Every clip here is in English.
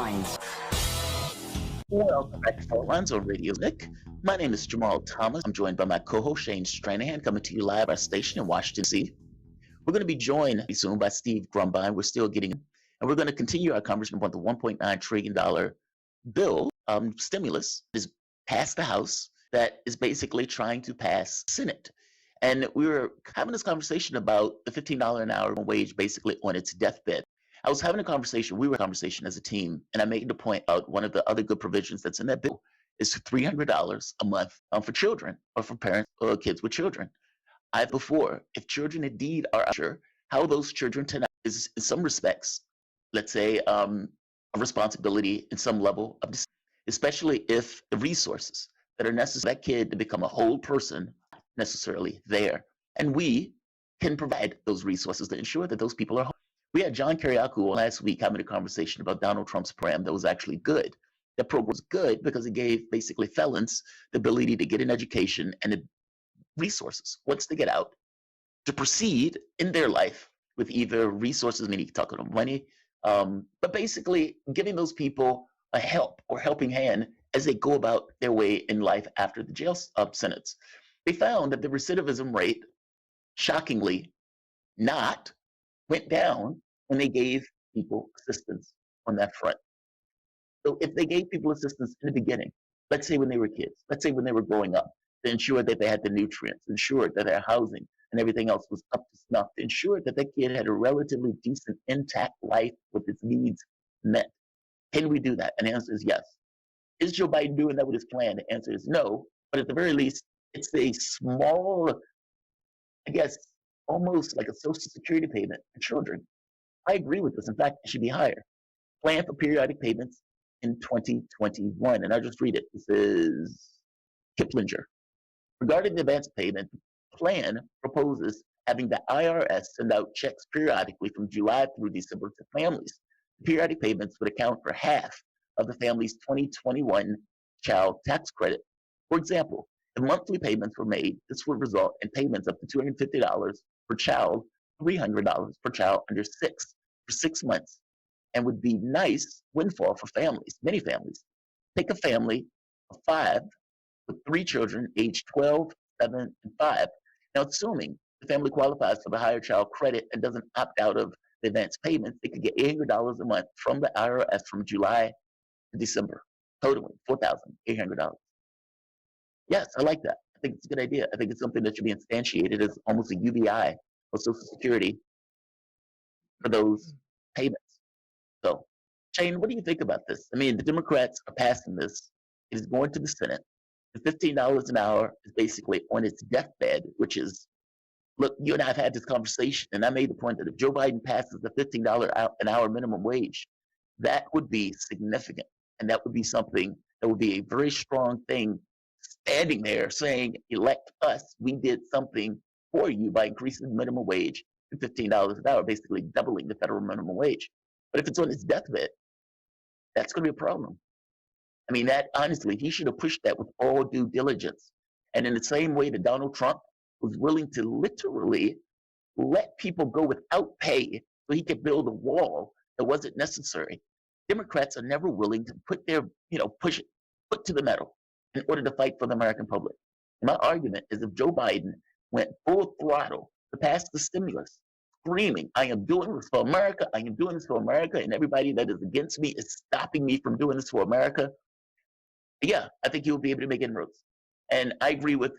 Faultlines. Welcome back to Faultlines on Radio Nick. My name is Jamal Thomas. I'm joined by my co-host Shane Stranahan, coming to you live at our station in Washington, D.C. We're going to be joined soon by Steve Grumbine. We're still getting, and we're going to continue our conversation about the $1.9 trillion bill stimulus that is passed the House that is basically trying to pass the Senate. And we were having this conversation about the $15 an hour wage basically on its deathbed. I was having a conversation, we were having a conversation as a team, and I made the point out one of the other good provisions that's in that bill is $300 a month for children or for parents or kids with children. I've before, if children indeed are sure how those children tonight is in some respects, let's say a responsibility in some level of, especially if the resources that are necessary for that kid to become a whole person necessarily there. And we can provide those resources to ensure that those people are home. We had John Kiriakou last week having a conversation about Donald Trump's program that was actually good. That program was good because it gave basically felons the ability to get an education and the resources once they get out to proceed in their life with either resources, meaning talking about money, but basically giving those people a help or helping hand as they go about their way in life after the jail sentence. They found that the recidivism rate, shockingly, not went down when they gave people assistance on that front. So if they gave people assistance in the beginning, let's say when they were kids, let's say when they were growing up, to ensure that they had the nutrients, ensure that their housing and everything else was up to snuff, to ensure that that kid had a relatively decent, intact life with its needs met. Can we do that? And the answer is yes. Is Joe Biden doing that with his plan? The answer is no. But at the very least, it's a small, I guess, almost like a Social Security payment for children. I agree with this. In fact, it should be higher. Plan for periodic payments in 2021. And I'll just read it. This is Kiplinger. Regarding the advance payment, the plan proposes having the IRS send out checks periodically from July through December to families. The periodic payments would account for half of the family's 2021 child tax credit. For example, if monthly payments were made, this would result in payments up to $250 per child, $300 per child under 6 for 6 months, and would be nice windfall for families, many families. Take a family of 5 with 3 children aged 12, 7, and 5. Now, assuming the family qualifies for the higher child credit and doesn't opt out of the advance payments, they could get $800 a month from the IRS from July to December, totaling $4,800. Yes, I like that. I think it's a good idea. I think it's something that should be instantiated as almost a UBI or Social Security for those payments. So, Shane, what do you think about this? I mean, the Democrats are passing this. It is going to the Senate. The $15 an hour is basically on its deathbed, which is, look, you and I have had this conversation, and I made the point that if Joe Biden passes the $15 an hour minimum wage, that would be significant. And that would be something that would be a very strong thing standing there saying, elect us, we did something for you by increasing the minimum wage to $15 an hour, basically doubling the federal minimum wage. But if it's on its deathbed, that's going to be a problem. I mean, that honestly, he should have pushed that with all due diligence. And in the same way that Donald Trump was willing to literally let people go without pay so he could build a wall that wasn't necessary, Democrats are never willing to put their, push it, put to the metal in order to fight for the American public. And my argument is if Joe Biden went full throttle to pass the stimulus, screaming, I am doing this for America, I am doing this for America, and everybody that is against me is stopping me from doing this for America, yeah, I think you'll be able to make inroads. And I agree with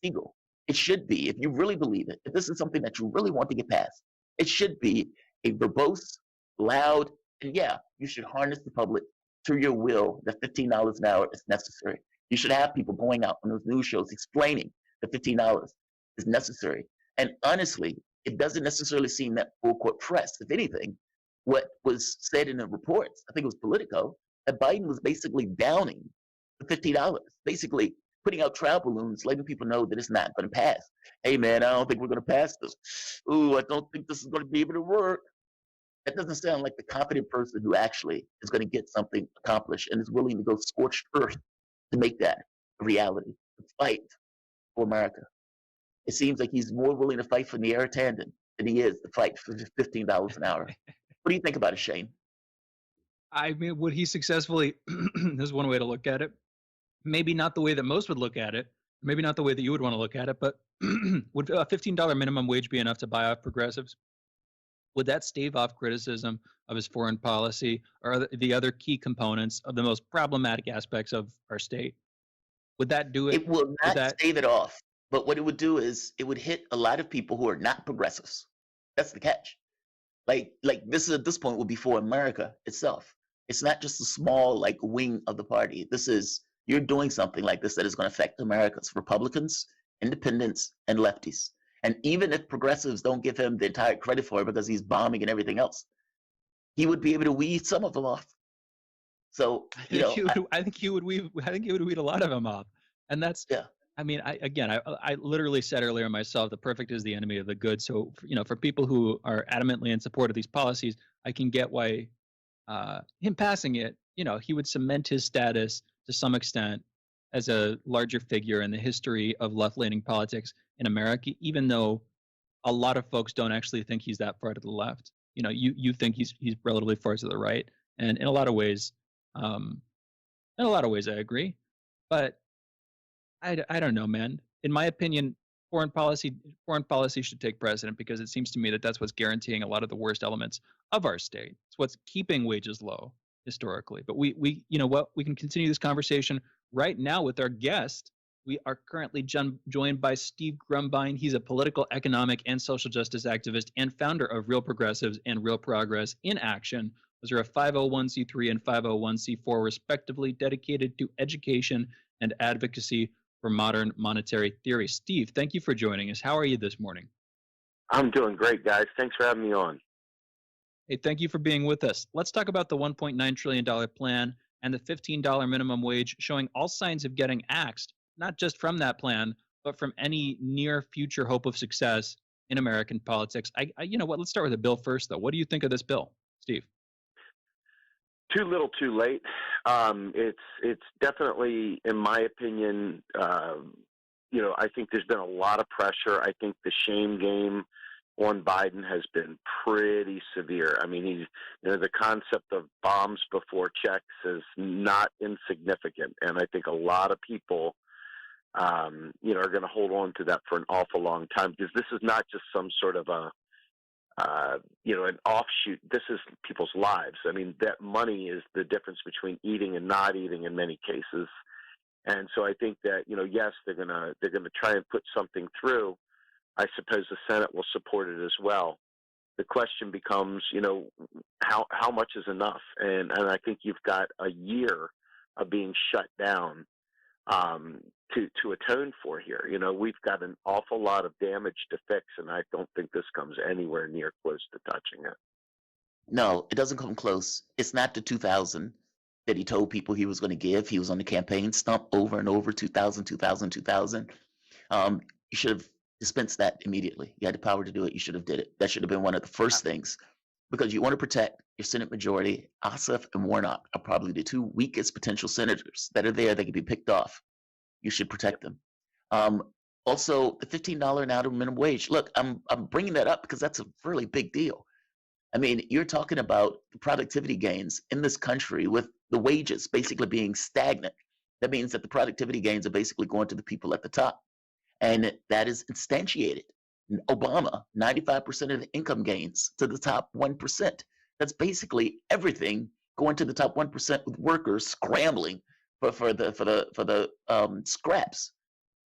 Siegel. It should be, if you really believe it, if this is something that you really want to get passed, it should be a verbose, loud, and yeah, you should harness the public to your will that $15 an hour is necessary. You should have people going out on those news shows explaining that $15 is necessary. And honestly, it doesn't necessarily seem that full court press. If anything, what was said in the reports, I think it was Politico, that Biden was basically downing the $50, basically putting out trial balloons, letting people know that it's not going to pass. Hey, man, I don't think we're going to pass this. Ooh, I don't think this is going to be able to work. That doesn't sound like the confident person who actually is going to get something accomplished and is willing to go scorched earth to make that a reality, to fight for America. It seems like he's more willing to fight for the air tandem than he is to fight for $15 an hour. What do you think about it, Shane? I mean, would he successfully? There's one way to look at it. Maybe not the way that most would look at it. Maybe not the way that you would want to look at it. But would a $15 minimum wage be enough to buy off progressives? Would that stave off criticism of his foreign policy or the other key components of the most problematic aspects of our state? Would that do it? It will Would not that? stave it off, but what it would do is it would hit a lot of people who are not progressives. That's the catch. Like this is at this point will be for America itself. It's not just a small like wing of the party. This is you're doing something like this that is going to affect America's Republicans, independents, and lefties. And even if progressives don't give him the entire credit for it because he's bombing and everything else, he would be able to weed some of them off. So I think he would weed. I think he would weed a lot of them off, and that's. yeah, I mean, I literally said earlier myself, the perfect is the enemy of the good. So, for people who are adamantly in support of these policies, I can get why him passing it, he would cement his status to some extent as a larger figure in the history of left-leaning politics in America, even though a lot of folks don't actually think he's that far to the left. You think he's relatively far to the right, and um, in a lot of ways, I agree, but I don't know, man. In my opinion, foreign policy should take precedent because it seems to me that that's what's guaranteeing a lot of the worst elements of our state. It's what's keeping wages low historically. But you know what? We can continue this conversation right now with our guest. We are currently joined by Steve Grumbine. He's a political, economic, and social justice activist and founder of Real Progressives and Real Progress in Action. Those are a 501c3 and 501c4, respectively, dedicated to education and advocacy for modern monetary theory. Steve, thank you for joining us. How are you this morning? I'm doing great, guys. Thanks for having me on. Hey, thank you for being with us. Let's talk about the $1.9 trillion plan and the $15 minimum wage, showing all signs of getting axed, not just from that plan, but from any near future hope of success in American politics. You know what? Let's start with the bill first, though. What do you think of this bill, Steve? Too little, too late. It's definitely, in my opinion, I think there's been a lot of pressure. I think the shame game on Biden has been pretty severe. I mean, the concept of bombs before checks is not insignificant, and I think a lot of people, are going to hold on to that for an awful long time because this is not just some sort of an offshoot. This is people's lives. I mean, that money is the difference between eating and not eating in many cases. And so I think that, yes, they're gonna try and put something through. I suppose the Senate will support it as well. The question becomes, how much is enough? And I think you've got a year of being shut down to atone for here. We've got an awful lot of damage to fix, and I don't think this comes anywhere near close to touching it. no, it doesn't come close. It's not the 2000 that he told people he was going to give. He was on the campaign stump over and over, 2000, 2000, 2000. You should have dispensed that immediately. You had the power to do it. You should have did it. That should have been one of the first things because you want to protect your Senate majority. Ossoff and Warnock are probably the two weakest potential senators that are there that can be picked off. You should protect them. Also, the $15 an hour minimum wage. Look, I'm bringing that up because that's a really big deal. I mean, you're talking about productivity gains in this country with the wages basically being stagnant. That means that the productivity gains are basically going to the people at the top. And that is instantiated. Obama, 95% of the income gains to the top 1%. That's basically everything going to the top 1% with workers scrambling for the scraps.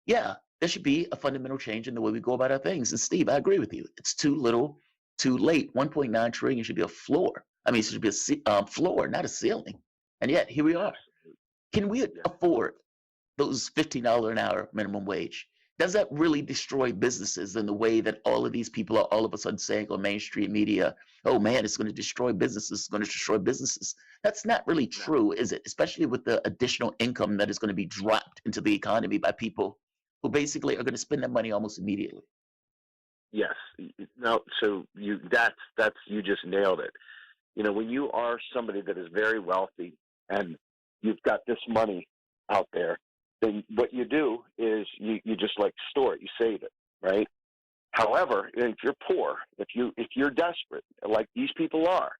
Yeah, there should be a fundamental change in the way we go about our things. And Steve, I agree with you. It's too little, too late. 1.9 trillion should be a floor. I mean, it should be a floor, not a ceiling. And yet here we are. Can we afford those $15 an hour minimum wage? Does that really destroy businesses in the way that all of these people are all of a sudden saying on mainstream media, oh man, it's going to destroy businesses, it's going to destroy businesses? That's not really true, is it? Especially with the additional income that is going to be dropped into the economy by people who basically are going to spend that money almost immediately. Yes. No, so you just nailed it. When you are somebody that is very wealthy and you've got this money out there, then what you do is you just store it, you save it, right? However, if you're poor, if you're desperate, like these people are,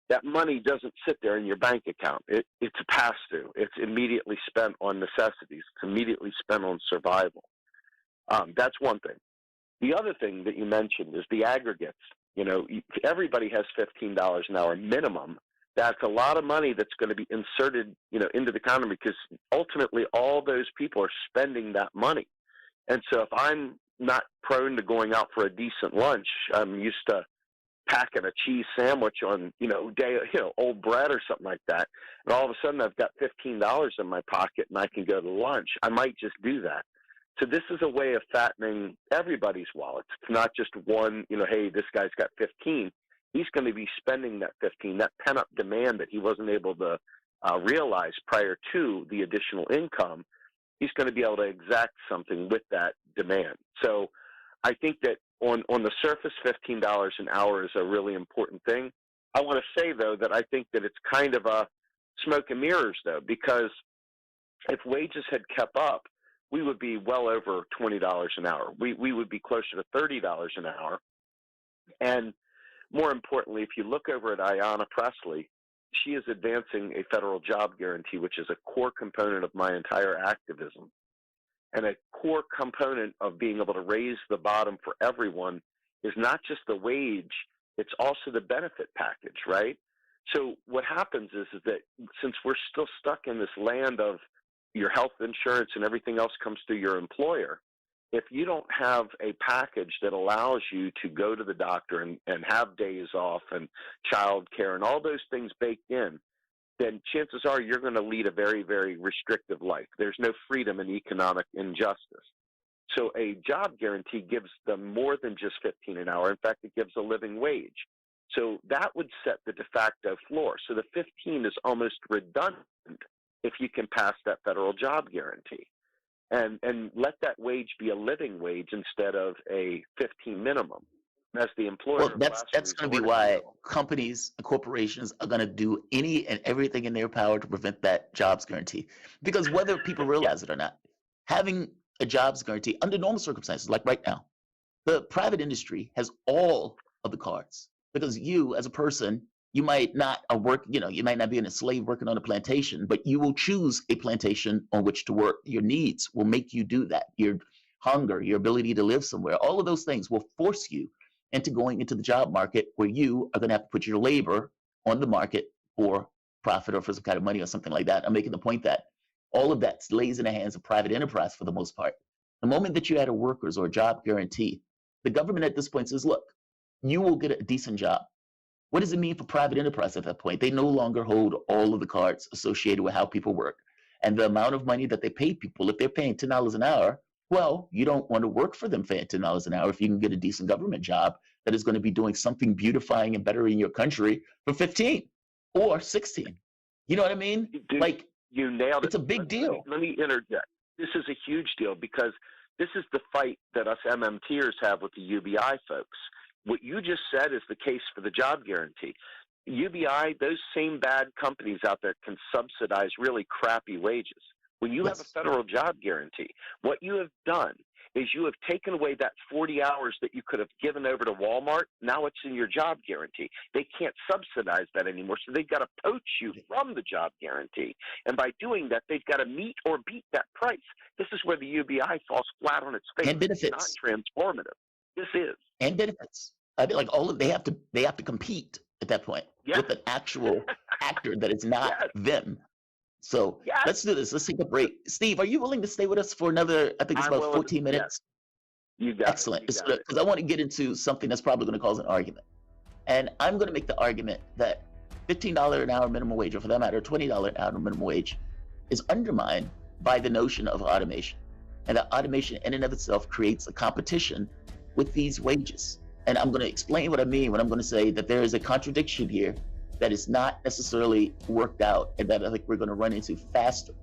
that money doesn't sit there in your bank account. It's a pass-through. It's immediately spent on necessities. It's immediately spent on survival. That's one thing. The other thing that you mentioned is the aggregates. Everybody has $15 an hour minimum. That's a lot of money that's going to be inserted, into the economy, because ultimately all those people are spending that money. And so if I'm not prone to going out for a decent lunch, I'm used to packing a cheese sandwich on, old bread or something like that, and all of a sudden I've got $15 in my pocket and I can go to lunch, I might just do that. So this is a way of fattening everybody's wallets. It's not just one, hey, this guy's got 15. He's going to be spending that 15, that pent-up demand that he wasn't able to realize prior to the additional income. He's going to be able to exact something with that demand. So I think that on the surface, $15 an hour is a really important thing. I want to say, though, that I think that it's kind of a smoke and mirrors, though, because if wages had kept up, we would be well over $20 an hour. We would be closer to $30 an hour. And more importantly, if you look over at Ayanna Pressley, she is advancing a federal job guarantee, which is a core component of my entire activism. And a core component of being able to raise the bottom for everyone is not just the wage, it's also the benefit package, right? So what happens is that since we're still stuck in this land of your health insurance and everything else comes through your employer, if you don't have a package that allows you to go to the doctor and have days off and child care and all those things baked in, then chances are you're going to lead a very, very restrictive life. There's no freedom in economic injustice. So a job guarantee gives them more than just $15 an hour. In fact, it gives a living wage. So that would set the de facto floor. So the 15 is almost redundant if you can pass that federal job guarantee. And let that wage be a living wage instead of a 15 minimum. As the employer, well, that's going to be why companies and corporations are going to do any and everything in their power to prevent that jobs guarantee. Because whether people realize it or not, having a jobs guarantee under normal circumstances, like right now, the private industry has all of the cards. Because you, as a person, you might not you might not be a slave working on a plantation, but you will choose a plantation on which to work. Your needs will make you do that. Your hunger, your ability to live somewhere, all of those things will force you into going into the job market where you are going to have to put your labor on the market for profit or for some kind of money or something like that. I'm making the point that all of that lays in the hands of private enterprise for the most part. The moment that you add a workers or a job guarantee, the government at this point says, look, you will get a decent job. What does it mean for private enterprise at that point? They no longer hold all of the cards associated with how people work. And the amount of money that they pay people, if they're paying $10 an hour, well, you don't want to work for them paying $10 an hour if you can get a decent government job that is going to be doing something beautifying and bettering your country for 15 or 16. You know what I mean? Dude, you nailed it. It's a big deal. Let me interject. This is a huge deal because this is the fight that us MMTers have with the UBI folks. What you just said is the case for the job guarantee. UBI, those same bad companies out there can subsidize really crappy wages. When you have a federal job guarantee, what you have done is you have taken away that 40 hours that you could have given over to Walmart. Now it's in your job guarantee. They can't subsidize that anymore, so they've got to poach you from the job guarantee. And by doing that, they've got to meet or beat that price. This is where the UBI falls flat on its face. And benefits. It's not transformative. This is. And benefits. I mean, like they have to compete at that point with an actual actor that is not them. So let's do this. Let's take a break. Steve, are you willing to stay with us for another, I think it's about 14 minutes? You got Excellent. Because I want to get into something that's probably going to cause an argument. And I'm going to make the argument that $15 an hour minimum wage, or for that matter, $20 an hour minimum wage, is undermined by the notion of automation. And that automation in and of itself creates a competition with these wages. And I'm going to explain what I mean when I'm going to say that there is a contradiction here that is not necessarily worked out, and that I think we're going to run into faster.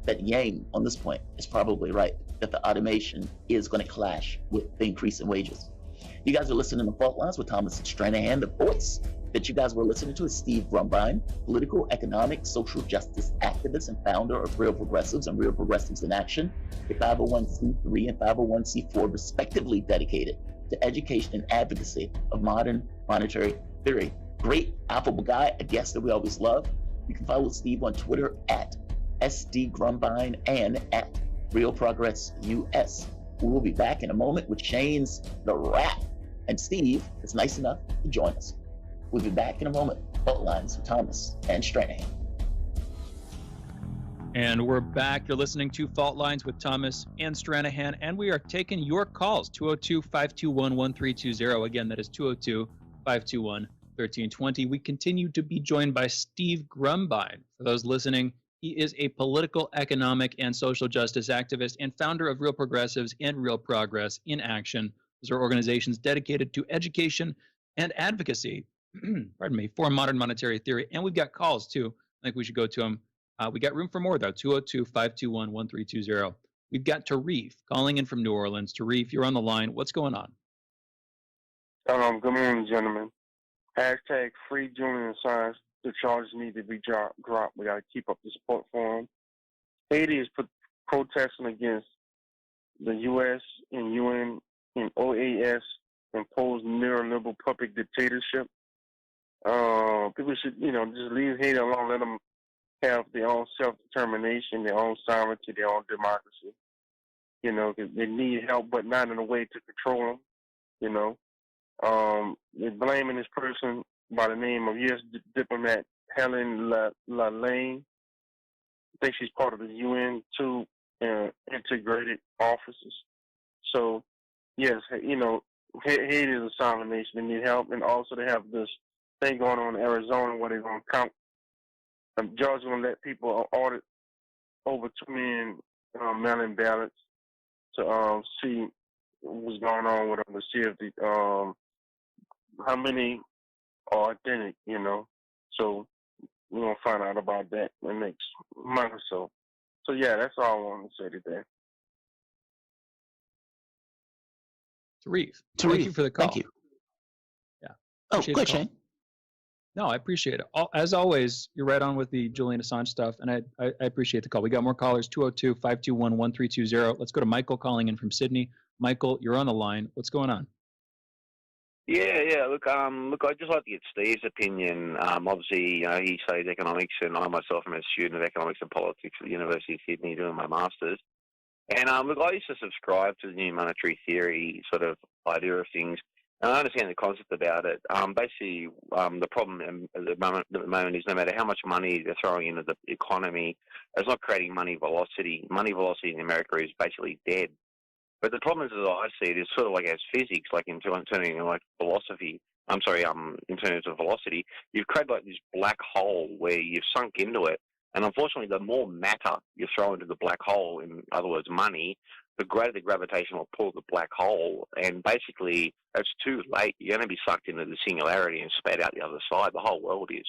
That Yang, on this point, is probably right, that the automation is going to clash with the increase in wages. You guys are listening to Faultlines with Thomas Stranahan. The voice that you guys were listening to is Steve Grumbine, political, economic, social justice activist and founder of Real Progressives and Real Progressives in Action, a 501c3 and 501c4 respectively dedicated to education and advocacy of modern monetary theory. Great, affable guy, a guest that we always love. You can follow Steve on Twitter at SDGrumbine and at Real Progress US. We will be back in a moment with Shane's The Wrap. And Steve is nice enough to join us. We'll be back in a moment. Faultlines with Thomas and Stranahan. And we're back. You're listening to Fault Lines with Thomas and Stranahan, and we are taking your calls, 202-521-1320. Again, that is 202-521-1320. We continue to be joined by Steve Grumbine. For those listening, he is a political, economic, and social justice activist and founder of Real Progressives and Real Progress in Action. Those are organizations dedicated to education and advocacy, pardon me, for modern monetary theory. And we've got calls, too. I think we should go to them. We got room for more, though, 202-521-1320. We've got Tarif calling in from New Orleans. Tarif, you're on the line. What's going on? Good morning, gentlemen. Hashtag free Julian Assange. The charges need to be dropped. We got to keep up the support for him. Haiti is protesting against the U.S. and UN and OAS imposed neoliberal puppet dictatorship. People should, just leave Haiti alone. Let them have their own self-determination, their own sovereignty, their own democracy. They need help, but not in a way to control them. They're blaming this person by the name of U.S. diplomat Helen Lane. I think she's part of the UN, two integrated offices. So, yes, Haiti is a sovereign nation. They need help, and also they have this thing going on in Arizona where they're going to count. Georgia's going to let people audit over 2 million mail-in ballots to see what's going on with them, to see if how many are authentic, So we're going to find out about that in the next month or so. So, yeah, that's all I wanted to say today. Tarif, thank you for the call. Thank you. Yeah. Oh, good, Shane. No, I appreciate it. As always, you're right on with the Julian Assange stuff, and I appreciate the call. We got more callers, 202-521-1320. Let's go to Michael calling in from Sydney. Michael, you're on the line. What's going on? Yeah. Look, I'd just like to get Steve's opinion. Obviously, he studies economics, and I myself am a student of economics and politics at the University of Sydney doing my master's. And look, I used to subscribe to the new monetary theory sort of idea of things. And I understand the concept about it. Basically, the problem at the moment is no matter how much money they're throwing into the economy, it's not creating money velocity. Money velocity in America is basically dead. But the problem is, as I see it, is sort of like as physics, like in terms of like philosophy. In terms of velocity, you've created like this black hole where you've sunk into it. And unfortunately, the more matter you throw into the black hole, in other words, money, the greater the gravitational pull of the black hole. And basically, it's too late. You're going to be sucked into the singularity and spat out the other side. The whole world is.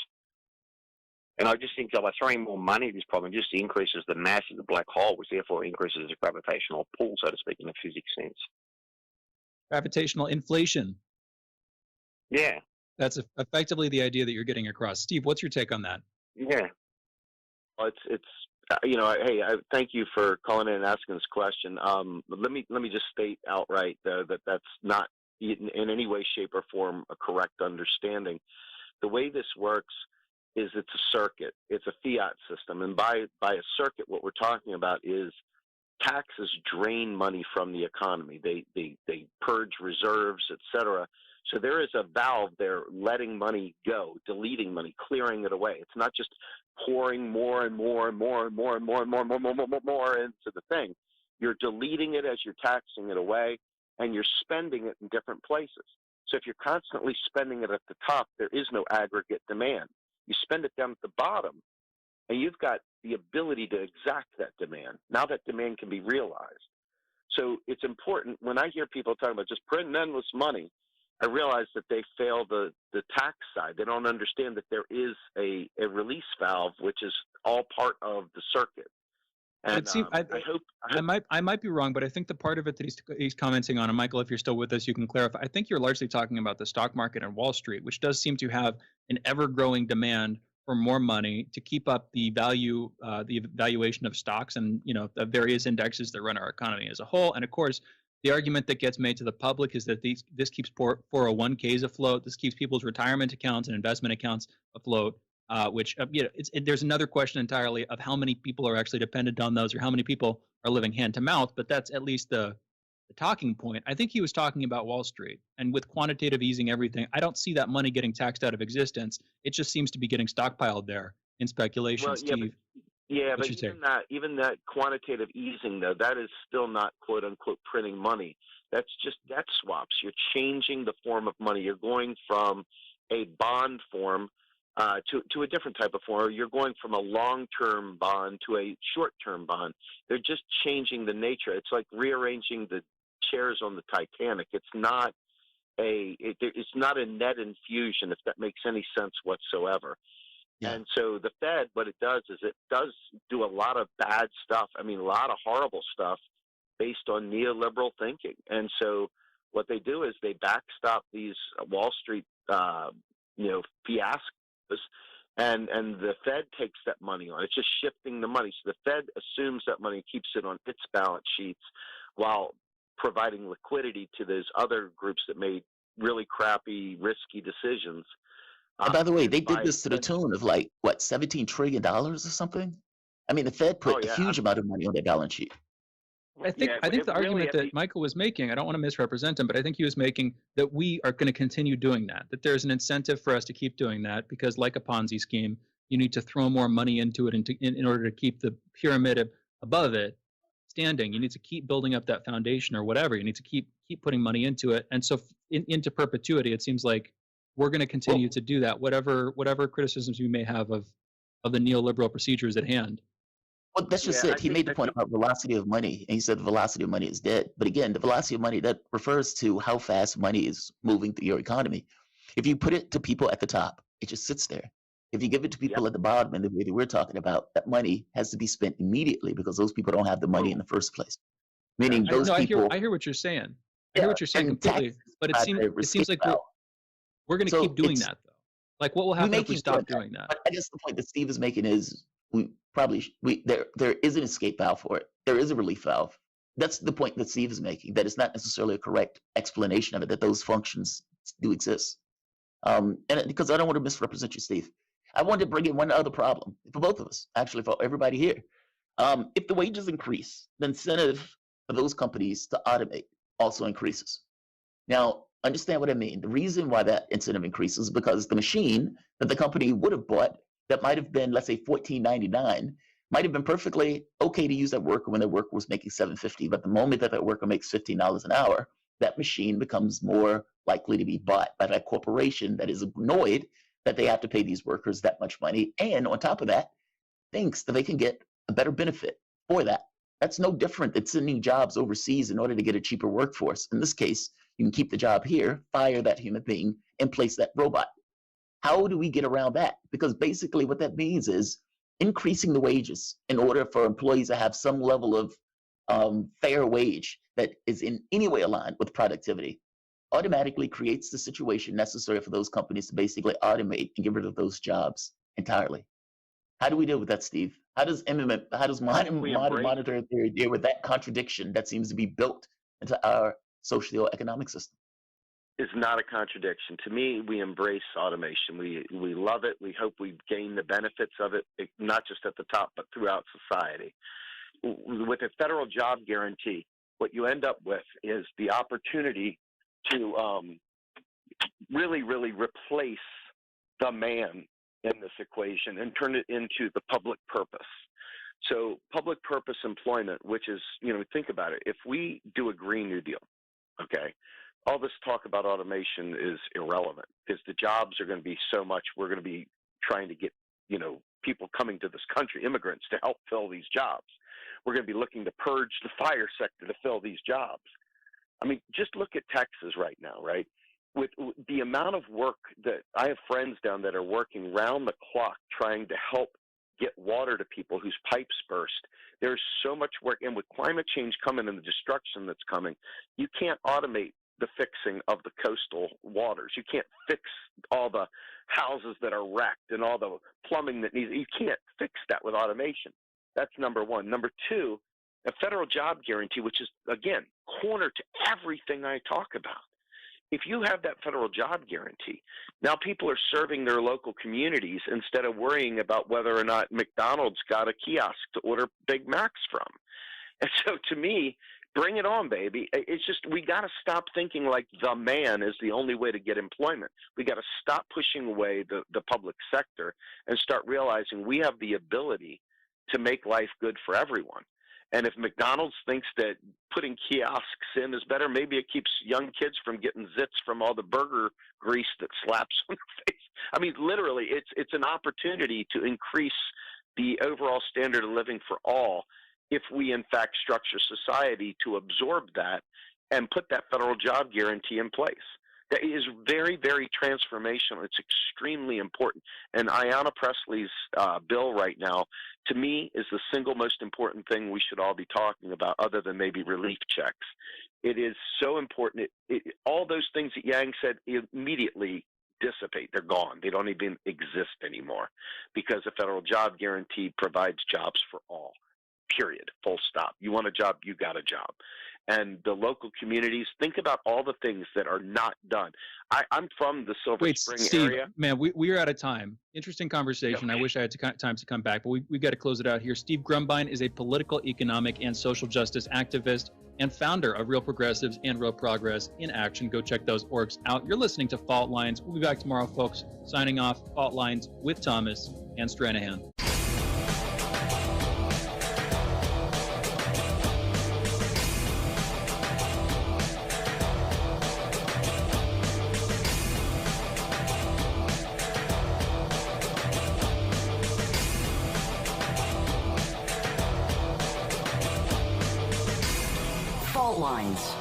And I just think that by throwing more money at this problem, just increases the mass of the black hole, which therefore increases the gravitational pull, so to speak, in a physics sense. Gravitational inflation. Yeah. That's effectively the idea that you're getting across. Steve, what's your take on that? Yeah. Well, hey, I thank you for calling in and asking this question. Let me just state outright that that's not in any way, shape, or form a correct understanding. The way this works is it's a circuit. It's a fiat system, and by a circuit, what we're talking about is taxes drain money from the economy. They purge reserves, etc. So there is a valve there letting money go, deleting money, clearing it away. It's not just pouring more and more and more and more and more and more and more, more into the thing. You're deleting it as you're taxing it away, and you're spending it in different places. So if you're constantly spending it at the top, there is no aggregate demand. You spend it down at the bottom, and you've got the ability to exact that demand. Now that demand can be realized. So it's important, when I hear people talking about just printing endless money, I realize that they fail the tax side. They don't understand that there is a release valve, which is all part of the circuit. And I might be wrong, but I think the part of it that he's commenting on, and Michael, if you're still with us, you can clarify. I think you're largely talking about the stock market and Wall Street, which does seem to have an ever-growing demand for more money to keep up the valuation of stocks and the various indexes that run our economy as a whole. And of course, The argument that gets made to the public is that this keeps 401ks afloat. This keeps people's retirement accounts and investment accounts afloat. Which there's another question entirely of how many people are actually dependent on those, or how many people are living hand to mouth. But that's at least the talking point. I think he was talking about Wall Street, and with quantitative easing everything, I don't see that money getting taxed out of existence. It just seems to be getting stockpiled there in speculation. Well, Steve, but even that quantitative easing, though, that is still not quote unquote printing money. That's just debt swaps. You're changing the form of money. You're going from a bond form to a different type of form. You're going from a long-term bond to a short-term bond. They're just changing the nature. It's like rearranging the chairs on the Titanic. It's not it's not a net infusion, if that makes any sense whatsoever. Yeah. And so the Fed, what it does is it does do a lot of bad stuff. I mean, a lot of horrible stuff based on neoliberal thinking. And so what they do is they backstop these Wall Street, fiascos, and the Fed takes that money on. It's just shifting the money. So the Fed assumes that money, keeps it on its balance sheets, while providing liquidity to those other groups that made really crappy, risky decisions. And by the way, they did this to the tune of like, what, $17 trillion or something? I mean, the Fed put a huge amount of money on their balance sheet. I think the argument that Michael was making, I don't want to misrepresent him, but I think he was making that we are going to continue doing that there's an incentive for us to keep doing that, because like a Ponzi scheme, you need to throw more money into it in order to keep the pyramid above it standing. You need to keep building up that foundation or whatever. You need to keep putting money into it. And so into perpetuity, it seems like we're going to continue to do that, whatever criticisms you may have of the neoliberal procedures at hand. Well, that's just it. He made the point about velocity of money, and he said the velocity of money is dead. But again, the velocity of money, that refers to how fast money is moving through your economy. If you put it to people at the top, it just sits there. If you give it to people at the bottom, in the way that we're talking about, that money has to be spent immediately because those people don't have the money in the first place. Meaning those people. I hear what you're saying. I hear what you're saying completely. But it seems like we're going to keep doing that, though. Like, what will happen if we stop doing that? But I guess the point that Steve is making is there is an escape valve for it. There is a relief valve. That's the point that Steve is making, that it's not necessarily a correct explanation of it, that those functions do exist. And because I don't want to misrepresent you, Steve, I wanted to bring in one other problem for both of us, actually for everybody here. If the wages increase, the incentive for those companies to automate also increases. Now, understand what I mean. The reason why that incentive increases is because the machine that the company would have bought that might have been, let's say, $14.99, might have been perfectly okay to use that worker when that worker was making $7.50. But the moment that worker makes $15 an hour, that machine becomes more likely to be bought by that corporation that is annoyed that they have to pay these workers that much money. And on top of that, thinks that they can get a better benefit for that. That's no different than sending jobs overseas in order to get a cheaper workforce. In this case, you can keep the job here, fire that human being, and place that robot. How do we get around that? Because basically what that means is increasing the wages in order for employees to have some level of fair wage that is in any way aligned with productivity automatically creates the situation necessary for those companies to basically automate and get rid of those jobs entirely. How do we deal with that, Steve? How does modern monetary theory deal with that contradiction that seems to be built into our socio-economic system? Is not a contradiction. To me, we embrace automation. We love it. We hope we gain the benefits of it, not just at the top, but throughout society. With a federal job guarantee, what you end up with is the opportunity to really, really replace the man in this equation and turn it into the public purpose. So public purpose employment, which is, think about it. If we do a Green New Deal, okay, all this talk about automation is irrelevant because the jobs are going to be so much. We're going to be trying to get, people coming to this country, immigrants, to help fill these jobs. We're going to be looking to purge the fire sector to fill these jobs. I mean, just look at Texas right now, right? With the amount of work that I have friends down that are working round the clock trying to help get water to people whose pipes burst. There's so much work. And with climate change coming and the destruction that's coming, you can't automate the fixing of the coastal waters. You can't fix all the houses that are wrecked and all the plumbing that needs. You can't fix that with automation. That's number one. Number two, A federal job guarantee, which is, again, corner to everything I talk about. If you have that federal job guarantee, now people are serving their local communities instead of worrying about whether or not McDonald's got a kiosk to order Big Macs from. And so to me, bring it on, baby. It's just, we got to stop thinking like the man is the only way to get employment. We got to stop pushing away the public sector and start realizing we have the ability to make life good for everyone. And if McDonald's thinks that putting kiosks in is better, maybe it keeps young kids from getting zits from all the burger grease that slaps on their face. I mean, literally, it's an opportunity to increase the overall standard of living for all if we, in fact, structure society to absorb that and put that federal job guarantee in place. That is very, very transformational. It's extremely important. And Ayanna Pressley's bill right now, to me, is the single most important thing we should all be talking about, other than maybe relief checks. It is so important. All those things that Yang said immediately dissipate. They're gone. They don't even exist anymore, because the federal job guarantee provides jobs for all. Period. Full stop. You want a job, you got a job. And the local communities, think about all the things that are not done. I'm from the Silver Spring Steve, area. Man, we are out of time. Interesting conversation. Okay. I wish I had time to come back, but we've got to close it out here. Steve Grumbine is a political, economic, and social justice activist and founder of Real Progressives and Real Progress in Action. Go check those orgs out. You're listening to Fault Lines. We'll be back tomorrow, folks. Signing off, Fault Lines with Thomas and Stranahan. Fault Lines.